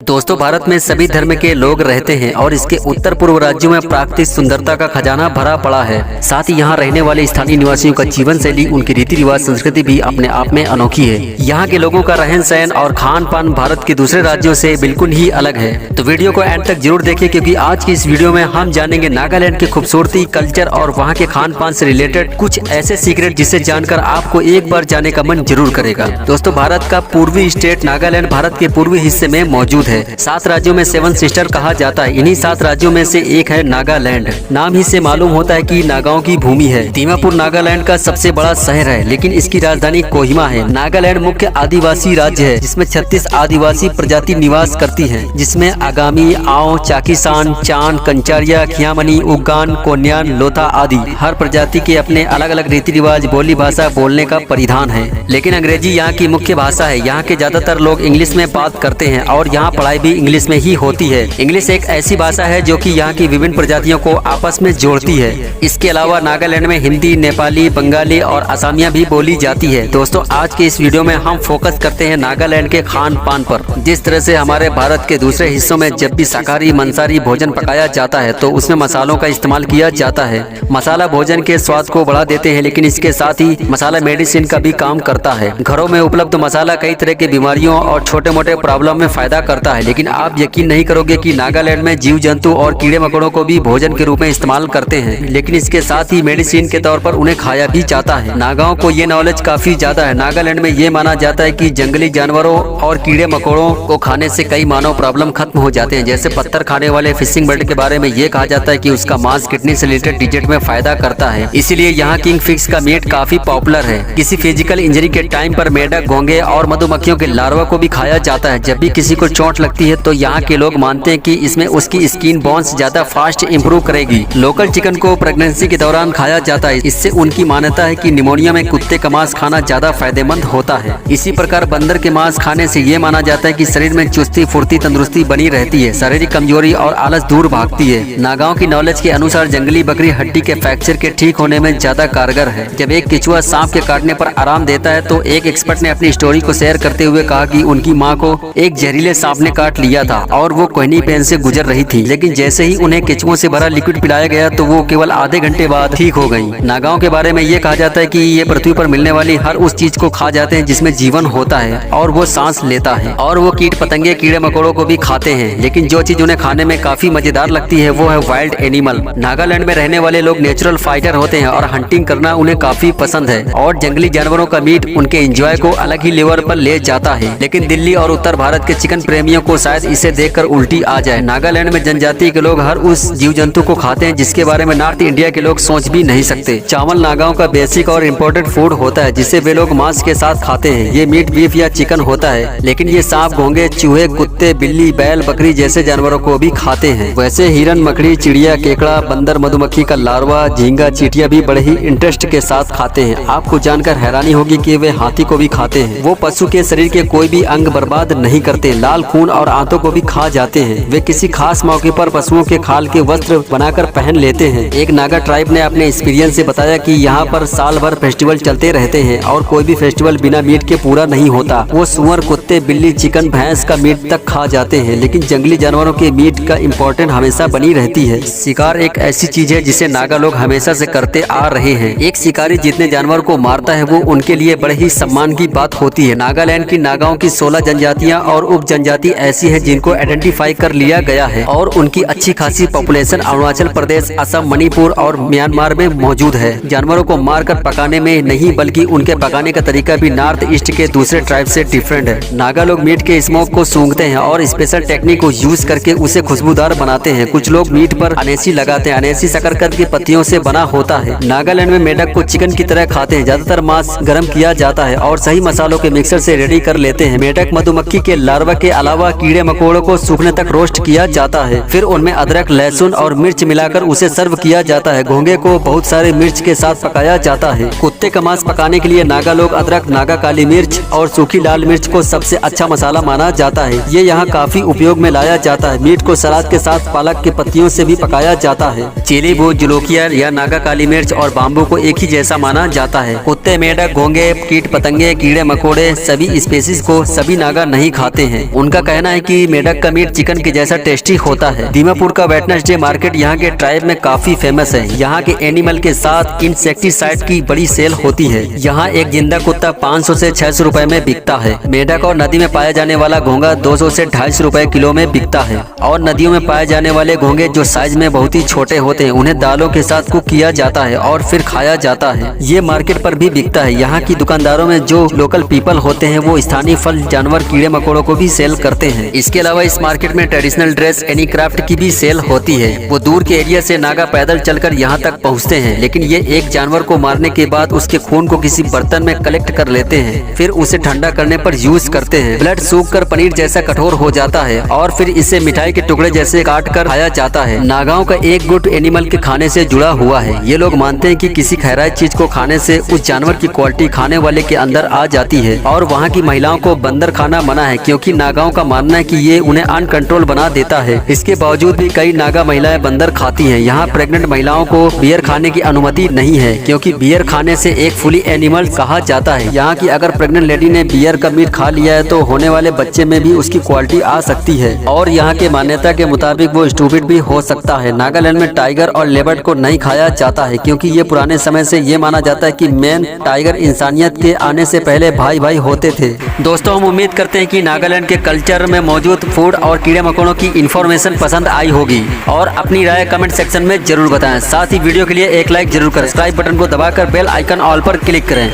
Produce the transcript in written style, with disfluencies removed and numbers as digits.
दोस्तों, भारत में सभी धर्म के लोग रहते हैं और इसके उत्तर पूर्व राज्यों में प्राकृतिक सुंदरता का खजाना भरा पड़ा है। साथ ही यहाँ रहने वाले स्थानीय निवासियों का जीवन शैली, उनकी रीति रिवाज, संस्कृति भी अपने आप में अनोखी है। यहाँ के लोगों का रहन सहन और खान पान भारत के दूसरे राज्यों से बिल्कुल ही अलग है। तो वीडियो को एंड तक जरूर देखिए, क्योंकि आज की इस वीडियो में हम जानेंगे नागालैंड की खूबसूरती, कल्चर और वहाँ के खान पान से रिलेटेड कुछ ऐसे सीक्रेट जिसे जानकर आपको एक बार जाने का मन जरूर करेगा। दोस्तों, भारत का पूर्वी स्टेट नागालैंड भारत के पूर्वी हिस्से में मौजूद है। 7 राज्यों में 7 सिस्टर कहा जाता है। इन्हीं 7 राज्यों में से एक है नागालैंड। नाम ही से मालूम होता है कि नागाओं की भूमि है। दीमापुर नागालैंड का सबसे बड़ा शहर है, लेकिन इसकी राजधानी कोहिमा है। नागालैंड मुख्य आदिवासी राज्य है, जिसमें 36 आदिवासी प्रजाति निवास करती है, जिसमें आगामी, आओ, चाकीसान, चांद, कंचारिया, खियामनी, उगान, कोन्यान, लोथा आदि हर प्रजाति के अपने अलग अलग रीति रिवाज, बोली भाषा बोलने का परिधान है। लेकिन अंग्रेजी यहाँ की मुख्य भाषा है। यहाँ के ज्यादातर लोग इंग्लिश में बात करते हैं और यहाँ पढ़ाई भी इंग्लिश में ही होती है। इंग्लिश एक ऐसी भाषा है जो कि यहाँ की विभिन्न प्रजातियों को आपस में जोड़ती है। इसके अलावा नागालैंड में हिंदी, नेपाली, बंगाली और असमिया भी बोली जाती है। दोस्तों, आज के इस वीडियो में हम फोकस करते हैं नागालैंड के खान पान पर। जिस तरह से हमारे भारत के दूसरे हिस्सों में जब भी शाकाहारी मांसाहारी भोजन पकाया जाता है तो उसमें मसालों का इस्तेमाल किया जाता है। मसाला भोजन के स्वाद को बढ़ा देते हैं, लेकिन इसके साथ ही मसाला मेडिसिन का भी काम करता है। घरों में उपलब्ध मसाला कई तरह की बीमारियों और छोटे मोटे प्रॉब्लम में फायदा करता है, लेकिन आप यकीन नहीं करोगे कि नागालैंड में जीव जंतु और कीड़े मकोड़ों को भी भोजन के रूप में इस्तेमाल करते हैं, लेकिन इसके साथ ही मेडिसिन के तौर पर उन्हें खाया भी जाता है। नागाओं को ये नॉलेज काफी ज्यादा है। नागालैंड में ये माना जाता है कि जंगली जानवरों और कीड़े मकोड़ों को खाने से कई मानव प्रॉब्लम खत्म हो जाते हैं। जैसे पत्थर खाने वाले फिशिंग बर्ड के बारे में ये कहा जाता है कि उसका मांस किडनी से रिलेटेड डिजीज में फायदा करता है। इसीलिए यहाँ किंग फिश का मीट काफी पॉपुलर है। किसी फिजिकल इंजरी के टाइम पर मेढक, घोंगे और मधुमक्खियों के लार्वा को भी खाया जाता है। जब भी किसी को चोट लगती है तो यहाँ के लोग मानते हैं कि इसमें उसकी स्किन बोन्स ज्यादा फास्ट इंप्रूव करेगी। लोकल चिकन को प्रेगनेंसी के दौरान खाया जाता है। इससे उनकी मान्यता है कि निमोनिया में कुत्ते का मांस खाना ज्यादा फायदेमंद होता है। इसी प्रकार बंदर के मांस खाने से ये माना जाता है कि शरीर में चुस्ती, फुर्ती, तंदुरुस्ती बनी रहती है, शारीरिक कमजोरी और आलस दूर भागती है। नागाओं की नॉलेज के अनुसार जंगली बकरी हड्डी के फ्रैक्चर के ठीक होने में ज्यादा कारगर है। जब एक केचुआ सांप के काटने पर आराम देता है तो एक एक्सपर्ट ने अपनी स्टोरी को शेयर करते हुए कहा कि उनकी माँ को एक जहरीले सांप ने काट लिया था और वो कोहनी पेन से गुजर रही थी, लेकिन जैसे ही उन्हें केचुओं से भरा लिक्विड पिलाया गया तो वो केवल आधे घंटे बाद ठीक हो गयी। नागाओं के बारे में ये कहा जाता है कि ये पृथ्वी पर मिलने वाली हर उस चीज को खा जाते हैं जिसमें जीवन होता है और वो सांस लेता है, और वो कीट पतंगे, कीड़े मकोड़ों को भी खाते हैं। लेकिन जो चीज उन्हें खाने में काफी मजेदार लगती है वो है वाइल्ड एनिमल। नागालैंड में रहने वाले लोग नेचुरल फाइटर होते हैं और हंटिंग करना उन्हें काफी पसंद है, और जंगली जानवरों का मीट उनके एंजॉय को अलग ही लेवल पर ले जाता है। लेकिन दिल्ली और उत्तर भारत के चिकन प्रेमियों को शायद इसे देखकर उल्टी आ जाए। नागालैंड में जनजाति के लोग हर उस जीव जंतु को खाते हैं जिसके बारे में नॉर्थ इंडिया के लोग सोच भी नहीं सकते। चावल नागाओं का बेसिक और इम्पोर्टेंट फूड होता है, जिसे वे लोग मांस के साथ खाते हैं। ये मीट बीफ या चिकन होता है, लेकिन ये सांप, घोंगे, चूहे, कुत्ते, बिल्ली, बैल, बकरी जैसे जानवरों को भी खाते हैं। वैसे हिरन, मकड़ी, चिड़िया, केकड़ा, बंदर, मधुमक्खी का लार्वा, झींगा, चींटियां भी बड़े ही इंटरेस्ट के साथ खाते हैं। आपको जानकर हैरानी होगी कि वे हाथी को भी खाते हैं। वो पशु के शरीर के कोई भी अंग बर्बाद नहीं करते। लाल खून और आंतों को भी खा जाते हैं। वे किसी खास मौके पर पशुओं के खाल के वस्त्र बनाकर पहन लेते हैं। एक नागा ट्राइब ने अपने एक्सपीरियंस से बताया कि यहाँ पर साल भर फेस्टिवल चलते रहते हैं और कोई भी फेस्टिवल बिना मीट के पूरा नहीं होता। वो सुअर, कुत्ते, बिल्ली, चिकन, भैंस का मीट तक खा जाते हैं, लेकिन जंगली जानवरों के मीट का इम्पोर्टेंट हमेशा बनी रहती है। शिकार एक ऐसी चीज है जिसे नागा लोग हमेशा से करते आ रहे हैं। एक शिकारी जितने जानवर को मारता है वो उनके लिए बड़े ही सम्मान की बात होती है। नागालैंड की नागाओं की 16 जनजातियां और उप जनजाति ऐसी है जिनको आइडेंटिफाई कर लिया गया है, और उनकी अच्छी खासी पॉपुलेशन अरुणाचल प्रदेश, असम, मणिपुर और म्यांमार में मौजूद है। जानवरों को मारकर पकाने में नहीं, बल्कि उनके पकाने का तरीका भी नॉर्थ ईस्ट के दूसरे ट्राइब से डिफरेंट है। नागा लोग मीट के स्मोक को सूंघते हैं और स्पेशल टेक्निक को यूज करके उसे खुशबूदार बनाते हैं। कुछ लोग मीट पर अनेसी लगाते हैं। अनेसी शकरकंद की पत्तियों से बना होता है। नागालैंड में मेढक को चिकन की तरह खाते हैं। ज्यादातर मांस गर्म किया जाता है और सही मसालों के मिक्सर से रेडी कर लेते हैं। मेढक मधुमक्खी के लार्वा के अलावा कीड़े मकोड़ों को सूखने तक रोस्ट किया जाता है, फिर उनमें अदरक, लहसुन और मिर्च मिलाकर उसे सर्व किया जाता है। घोंगे को बहुत सारे मिर्च के साथ पकाया जाता है। कुत्ते का मांस पकाने के लिए नागा लोग अदरक, नागा काली मिर्च और सूखी लाल मिर्च को सबसे अच्छा मसाला माना जाता है। ये यहाँ काफी उपयोग में लाया जाता है। मीट को सलाद के साथ पालक की पत्तियों से भी पकाया जाता है। चिली भूत, जुलोकिया या नागा काली मिर्च और बाम्बू को एक ही जैसा माना जाता है। कुत्ते, मेढक, घोंगे, कीट पतंगे, कीड़े मकोड़े सभी स्पेसीज को सभी नागा नहीं खाते हैं। उनका कहना है कि मेढक का मीट चिकन के जैसा टेस्टी होता है। दीमापुर का वेटनेसडे मार्केट यहाँ के ट्राइब में काफी फेमस है। यहाँ के एनिमल के साथ इंसेक्टिसाइड की बड़ी सेल होती है। यहाँ एक जिंदा कुत्ता 500 से 600 रुपए में बिकता है। मेढक और नदी में पाया जाने वाला घोंगा 200 से 250 रुपए किलो में बिकता है। और नदियों में पाए जाने वाले घोंगे जो साइज में बहुत ही छोटे होते हैं, उन्हें दालों के साथ कुक किया जाता है और फिर खाया जाता है। ये मार्केट पर भी बिकता है। यहाँ की दुकानदारों में जो लोकल पीपल होते हैं वो स्थानीय फल, जानवर, कीड़े मकोड़ों को भी सेल करते हैं। इसके अलावा इस मार्केट में ट्रेडिशनल ड्रेस, एनी क्राफ्ट की भी सेल होती है। वो दूर के एरिया से नागा पैदल चलकर यहाँ तक पहुँचते हैं, लेकिन ये एक जानवर को मारने के बाद उसके खून को किसी बर्तन में कलेक्ट कर लेते हैं, फिर उसे ठंडा करने पर यूज करते हैं। ब्लड सूख कर पनीर जैसा कठोर हो जाता है और फिर इसे मिठाई के टुकड़े जैसे काट कर खाया जाता है। नागाओं का एक गुट एनिमल के खाने से जुड़ा हुआ है। ये लोग मानते हैं कि किसी खैराई चीज को खाने से उस जानवर की क्वालिटी खाने वाले के अंदर आ जाती है। और वहाँ की महिलाओं को बंदर खाना मना है, क्योंकि नागाओं का मानना है कि ये उन्हें अनकंट्रोल बना देता है। इसके बावजूद भी कई नागा महिलाएं बंदर खाती हैं। यहाँ प्रेग्नेंट महिलाओं को बियर खाने की अनुमति नहीं है, क्योंकि बियर खाने से एक फुली एनिमल कहा जाता है। यहाँ की अगर प्रेग्नेंट लेडी ने बियर का मीट खा लिया है तो होने वाले बच्चे में भी उसकी क्वालिटी आ सकती है और यहाँ के मान्यता के मुताबिक वो स्टूपिड भी हो सकता है। नागालैंड में टाइगर और लेपर्ड को नहीं खाया जाता है, क्योंकि ये पुराने समय से ये माना जाता है कि मैन टाइगर इंसानियत के आने से पहले भाई भाई होते थे। दोस्तों, हम उम्मीद करते हैं कि नागालैंड के कल्चर में मौजूद फूड और कीड़े मकोड़ों की इन्फॉर्मेशन पसंद आई होगी और अपनी राय कमेंट सेक्शन में जरूर बताएं। साथ ही वीडियो के लिए एक लाइक जरूर करें। सब्सक्राइब बटन को दबाकर बेल आइकन ऑल पर क्लिक करें।